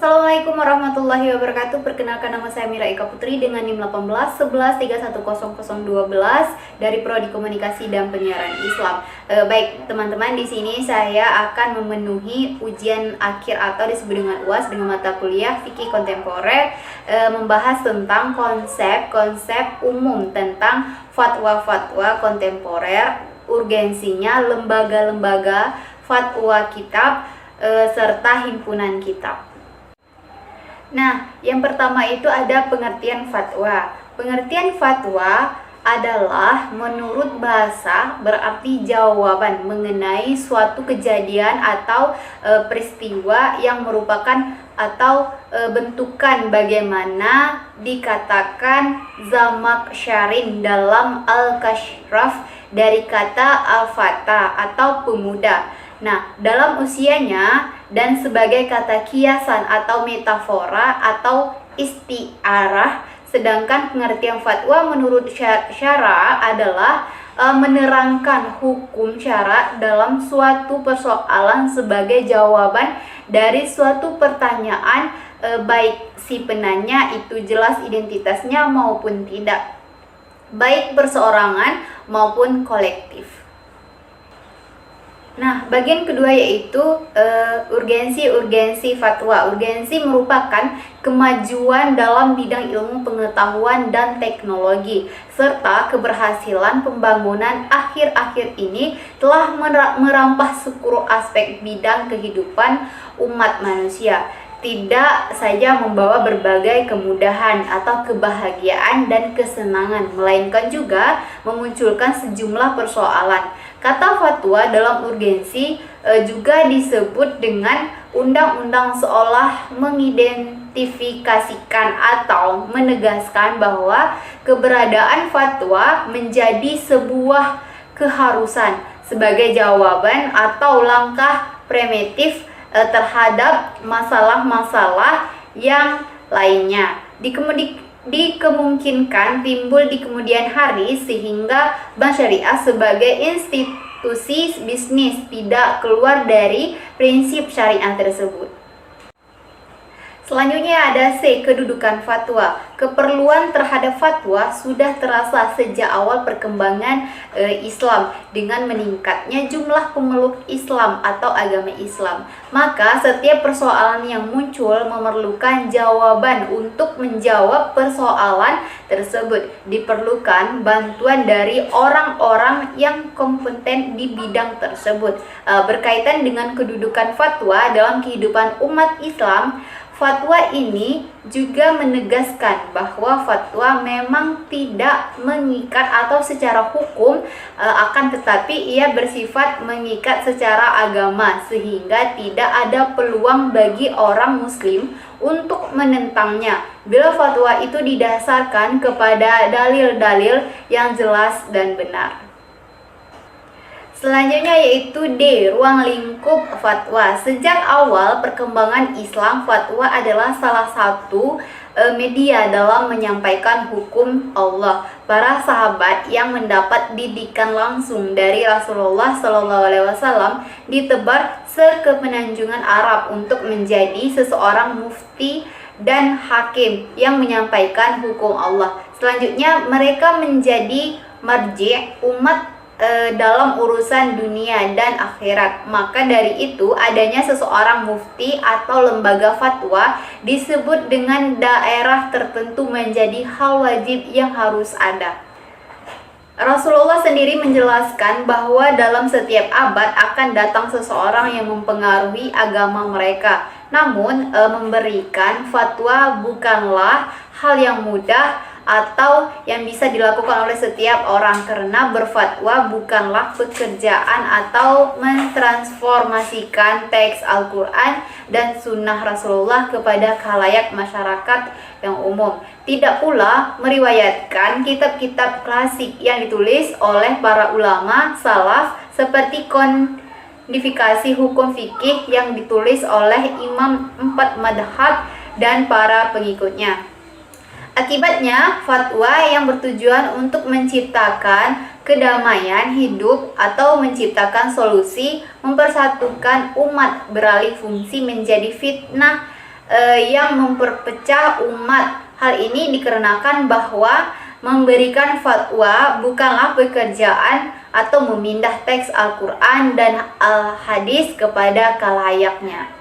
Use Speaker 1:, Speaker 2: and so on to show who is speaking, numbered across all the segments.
Speaker 1: Assalamualaikum warahmatullahi wabarakatuh. Perkenalkan, nama saya Mira Ika Putri dengan NIM 1811310012 dari Prodi Komunikasi dan Penyiaran Islam. Baik teman-teman, di sini saya akan memenuhi ujian akhir atau disebut dengan UAS dengan mata kuliah Fikih Kontemporer, membahas tentang konsep-konsep umum tentang fatwa-fatwa kontemporer, urgensinya, lembaga-lembaga fatwa kitab, serta himpunan kitab. Nah, yang pertama itu ada pengertian fatwa. Pengertian fatwa adalah menurut bahasa berarti jawaban mengenai suatu kejadian atau peristiwa yang merupakan atau bentukan bagaimana dikatakan Zamakhsyari dalam Al-Kashraf dari kata al-fata atau pemuda. Nah, dalam usianya dan sebagai kata kiasan atau metafora atau istiarah, sedangkan pengertian fatwa menurut syara adalah menerangkan hukum syara dalam suatu persoalan sebagai jawaban dari suatu pertanyaan, baik si penanya itu jelas identitasnya maupun tidak, baik perseorangan maupun kolektif. Nah, bagian kedua yaitu urgensi fatwa. Urgensi merupakan kemajuan dalam bidang ilmu pengetahuan dan teknologi, serta keberhasilan pembangunan akhir-akhir ini telah merampas seluruh aspek bidang kehidupan umat manusia. Tidak saja membawa berbagai kemudahan atau kebahagiaan dan kesenangan, melainkan juga memunculkan sejumlah persoalan. Kata fatwa dalam urgensi juga disebut dengan undang-undang, seolah mengidentifikasikan atau menegaskan bahwa keberadaan fatwa menjadi sebuah keharusan sebagai jawaban atau langkah preventif terhadap masalah-masalah yang lainnya dikemungkinkan timbul di kemudian hari, sehingga bank syariah sebagai institusi bisnis tidak keluar dari prinsip syariah tersebut. Selanjutnya ada C, kedudukan fatwa. Keperluan terhadap fatwa sudah terasa sejak awal perkembangan Islam dengan meningkatnya jumlah pemeluk Islam atau agama Islam. Maka setiap persoalan yang muncul memerlukan jawaban. Untuk menjawab persoalan tersebut diperlukan bantuan dari orang-orang yang kompeten di bidang tersebut. Berkaitan dengan kedudukan fatwa dalam kehidupan umat Islam, fatwa ini juga menegaskan bahwa fatwa memang tidak mengikat atau secara hukum, akan tetapi ia bersifat mengikat secara agama, sehingga tidak ada peluang bagi orang muslim untuk menentangnya bila fatwa itu didasarkan kepada dalil-dalil yang jelas dan benar. Selanjutnya yaitu D, ruang lingkup fatwa. Sejak awal perkembangan Islam, fatwa adalah salah satu media dalam menyampaikan hukum Allah. Para sahabat yang mendapat didikan langsung dari Rasulullah SAW ditebar sekepenanjungan Arab untuk menjadi seseorang mufti dan hakim yang menyampaikan hukum Allah. Selanjutnya mereka menjadi marji' umat dalam urusan dunia dan akhirat. Maka dari itu adanya seseorang mufti atau lembaga fatwa disebut dengan daerah tertentu menjadi hal wajib yang harus ada. Rasulullah sendiri menjelaskan bahwa dalam setiap abad akan datang seseorang yang mempengaruhi agama mereka. Namun memberikan fatwa bukanlah hal yang mudah atau yang bisa dilakukan oleh setiap orang, karena berfatwa bukanlah pekerjaan atau mentransformasikan teks Al-Quran dan sunnah Rasulullah kepada khalayak masyarakat yang umum. Tidak pula meriwayatkan kitab-kitab klasik yang ditulis oleh para ulama salaf seperti kodifikasi hukum fikih yang ditulis oleh imam 4 madhab dan para pengikutnya. Akibatnya, fatwa yang bertujuan untuk menciptakan kedamaian hidup atau menciptakan solusi mempersatukan umat beralih fungsi menjadi fitnah yang memperpecah umat. Hal ini dikarenakan bahwa memberikan fatwa bukanlah pekerjaan atau memindah teks Al-Quran dan Al-Hadis kepada kalayaknya.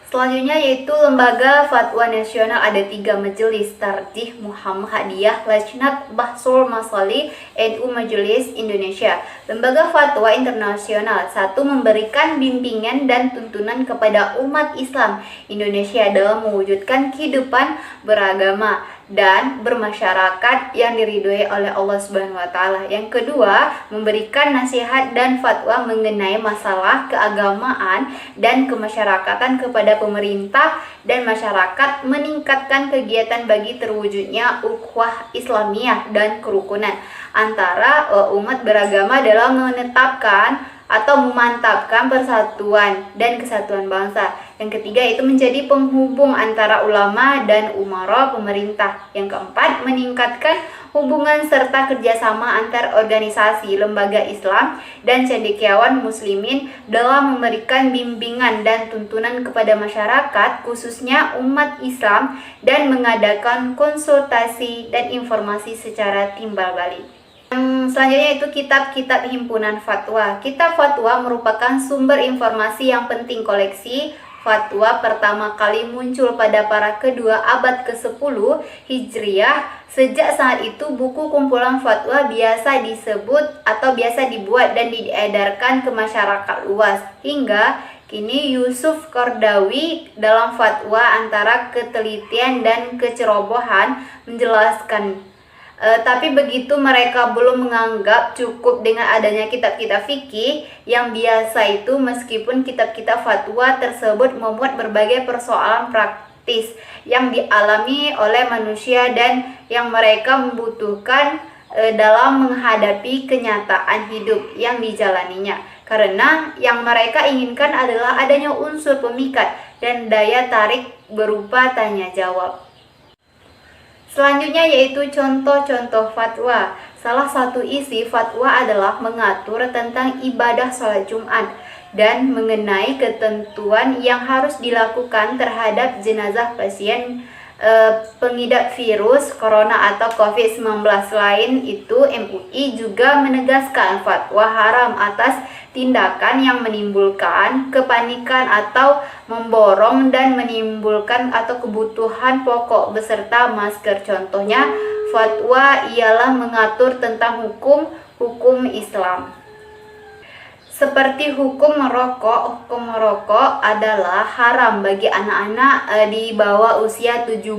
Speaker 1: Selanjutnya yaitu Lembaga Fatwa Nasional, ada 3 majelis: Tarjih Muhammadiyah, Lajnat Bahsul Masalih, NU Majelis Indonesia. Lembaga Fatwa Internasional: 1. Memberikan bimbingan dan tuntunan kepada umat Islam Indonesia dalam mewujudkan kehidupan beragama dan bermasyarakat yang diridhoi oleh Allah Subhanahu wa taala. Yang kedua, memberikan nasihat dan fatwa mengenai masalah keagamaan dan kemasyarakatan kepada pemerintah dan masyarakat, meningkatkan kegiatan bagi terwujudnya ukhuwah Islamiyah dan kerukunan antara umat beragama dalam menetapkan atau memantapkan persatuan dan kesatuan bangsa. Yang ketiga itu menjadi penghubung antara ulama dan umara pemerintah. Yang keempat, meningkatkan hubungan serta kerjasama antar organisasi, lembaga Islam dan cendekiawan muslimin dalam memberikan bimbingan dan tuntunan kepada masyarakat, khususnya umat Islam, dan mengadakan konsultasi dan informasi secara timbal balik. Selanjutnya itu kitab-kitab himpunan fatwa. Kitab fatwa merupakan sumber informasi yang penting. Koleksi fatwa pertama kali muncul pada para kedua abad ke-10 Hijriah. Sejak saat itu buku kumpulan fatwa biasa disebut atau biasa dibuat dan diedarkan ke masyarakat luas. Hingga kini Yusuf Qaradawi dalam fatwa antara ketelitian dan kecerobohan menjelaskan. Tapi begitu mereka belum menganggap cukup dengan adanya kitab-kitab fikih yang biasa itu, meskipun kitab-kitab fatwa tersebut memuat berbagai persoalan praktis yang dialami oleh manusia dan yang mereka membutuhkan dalam menghadapi kenyataan hidup yang dijalaninya. Karena yang mereka inginkan adalah adanya unsur pemikat dan daya tarik berupa tanya jawab. Selanjutnya yaitu contoh-contoh fatwa. Salah satu isi fatwa adalah mengatur tentang ibadah sholat Jumat dan mengenai ketentuan yang harus dilakukan terhadap jenazah pasien pengidap virus corona atau COVID-19. Selain itu, MUI juga menegaskan fatwa haram atas tindakan yang menimbulkan kepanikan atau memborong dan menimbulkan atau kebutuhan pokok beserta masker. Contohnya, fatwa ialah mengatur tentang hukum Islam. Seperti hukum merokok adalah haram bagi anak-anak di bawah usia 17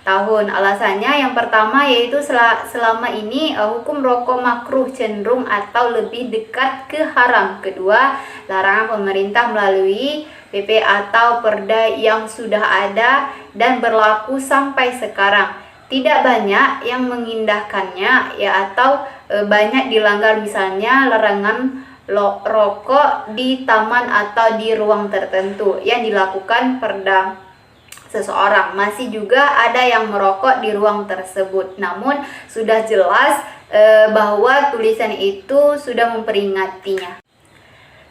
Speaker 1: tahun. Alasannya yang pertama yaitu selama ini hukum rokok makruh, cenderung atau lebih dekat ke haram. Kedua, larangan pemerintah melalui PP atau Perda yang sudah ada dan berlaku sampai sekarang. Tidak banyak yang mengindahkannya atau banyak dilanggar, misalnya larangan rokok di taman atau di ruang tertentu yang dilakukan Perda seseorang. Masih juga ada yang merokok di ruang tersebut, namun sudah jelas bahwa tulisan itu sudah memperingatinya.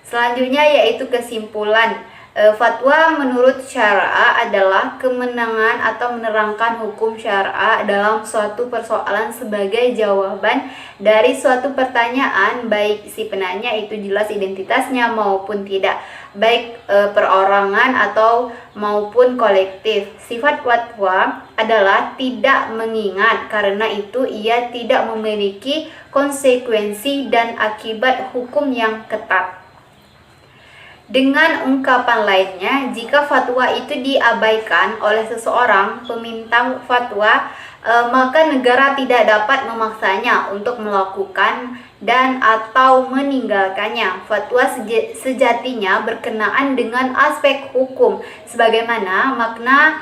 Speaker 1: Selanjutnya yaitu kesimpulan. Fatwa menurut syara adalah kemenangan atau menerangkan hukum syara dalam suatu persoalan sebagai jawaban dari suatu pertanyaan, baik si penanya itu jelas identitasnya maupun tidak, baik perorangan atau maupun kolektif. Sifat fatwa adalah tidak mengingat, karena itu ia tidak memiliki konsekuensi dan akibat hukum yang ketat. Dengan ungkapan lainnya, jika fatwa itu diabaikan oleh seseorang peminta fatwa, maka negara tidak dapat memaksanya untuk melakukan dan atau meninggalkannya. Fatwa sejatinya berkenaan dengan aspek hukum sebagaimana makna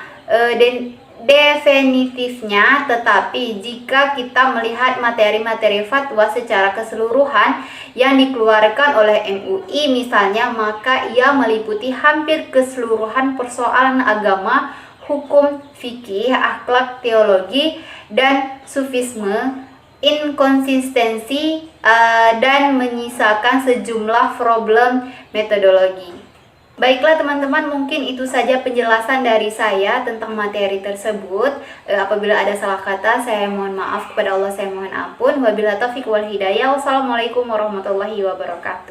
Speaker 1: definitifnya, tetapi jika kita melihat materi-materi fatwa secara keseluruhan yang dikeluarkan oleh MUI misalnya, maka ia meliputi hampir keseluruhan persoalan agama, hukum, fikih, akhlak, teologi, dan sufisme, inkonsistensi, dan menyisakan sejumlah problem metodologi. Baiklah teman-teman, mungkin itu saja penjelasan dari saya tentang materi tersebut. Apabila ada salah kata, saya mohon maaf, kepada Allah saya mohon ampun. Wabillahi taufiq wal hidayah. Wassalamualaikum warahmatullahi wabarakatuh.